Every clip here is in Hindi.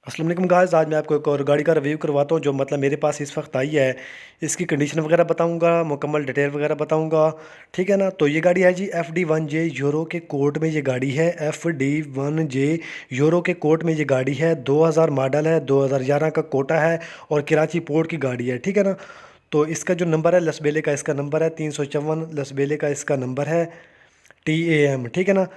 अस्सलाम वालेकुम गाइस, आज मैं आपको एक और गाड़ी का रिव्यू करवाता हूँ जो मतलब मेरे पास इस वक्त आई है। इसकी कंडीशन वगैरह बताऊँगा, मुकम्मल डिटेल वगैरह बताऊँगा। ठीक है ना। तो ये गाड़ी है जी FD1J यूरो के कोड में ये गाड़ी है। FD1J यूरो के कोड में ये गाड़ी है। 2000 मॉडल है, 2011 का कोटा है और कराची पोर्ट की गाड़ी है। ठीक है ना। तो इसका जो नंबर है लसबेले का, इसका नंबर है 354 लसबेले का इसका नंबर है TAM। ठीक है ना।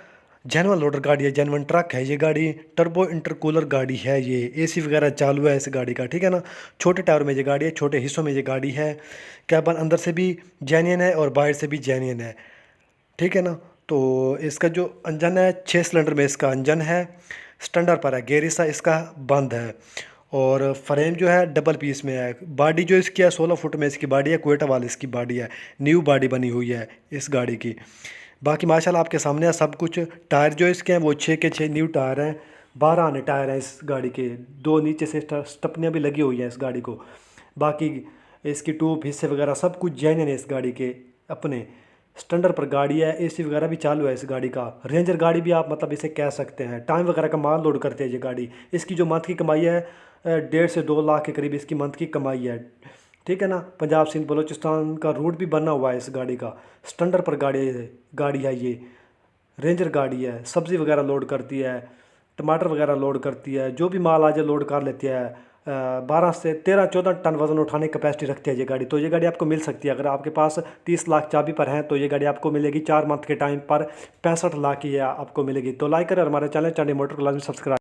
जेनवन लोडर गाड़ी है, जेनवन ट्रक है ये गाड़ी। टर्बो इंटरकूलर गाड़ी है ये। AC वगैरह चालू है इस गाड़ी का। ठीक है ना। छोटे टायर में ये गाड़ी है, छोटे हिस्सों में ये गाड़ी है। कैबन अंदर से भी जेन्यन है और बाहर से भी जेन्यन है। ठीक है ना। तो इसका जो इंजन है 6 सिलेंडर में इसका इंजन है। स्टैंडर्ड पर है, गेयर हिस्सा इसका बंद है। और फ्रेम जो है डबल पीस में है। बॉडी जो इसकी है 16 फुट में इसकी बॉडी है, कोयटा वाली इसकी बॉडी है। न्यू बॉडी बनी हुई है इस गाड़ी की। बाकी माशाल्लाह आपके सामने है सब कुछ। टायर जो इसके हैं वो 6 के 6 न्यू टायर हैं। 12 आने टायर हैं इस गाड़ी के। दो नीचे से स्टपनियाँ भी लगी हुई हैं इस गाड़ी को। बाकी इसकी ट्यूब हिस्से वगैरह सब कुछ जेन्युइन है इस गाड़ी के अपने। स्टैंडर्ड पर गाड़ी है, AC वगैरह भी चालू है इस गाड़ी का। रेंजर गाड़ी भी आप मतलब इसे कह सकते हैं। टाइम वगैरह का माल लोड करते हैं ये गाड़ी। इसकी जो मंथ की कमाई है 1.5 से 2 लाख के करीब इसकी मंथ की कमाई है। ठीक है ना। पंजाब सिंध बलूचिस्तान का रूट भी बना हुआ है इस गाड़ी का। स्टैंडर्ड पर गाड़ी है ये। रेंजर गाड़ी है, सब्ज़ी वगैरह लोड करती है, टमाटर वगैरह लोड करती है, जो भी माल आ जाए लोड कर लेती है। 12 से 13 14 टन वज़न उठाने की कैपेसिटी रखती है ये गाड़ी। तो ये गाड़ी आपको मिल सकती है अगर आपके पास 30 लाख चाबी पर है तो ये गाड़ी आपको मिलेगी 4 मंथ के टाइम पर 65 लाख की आपको मिलेगी। तो लाइक करें और हमारे चैनल चांडी मोटर को लाजमी सब्सक्राइब।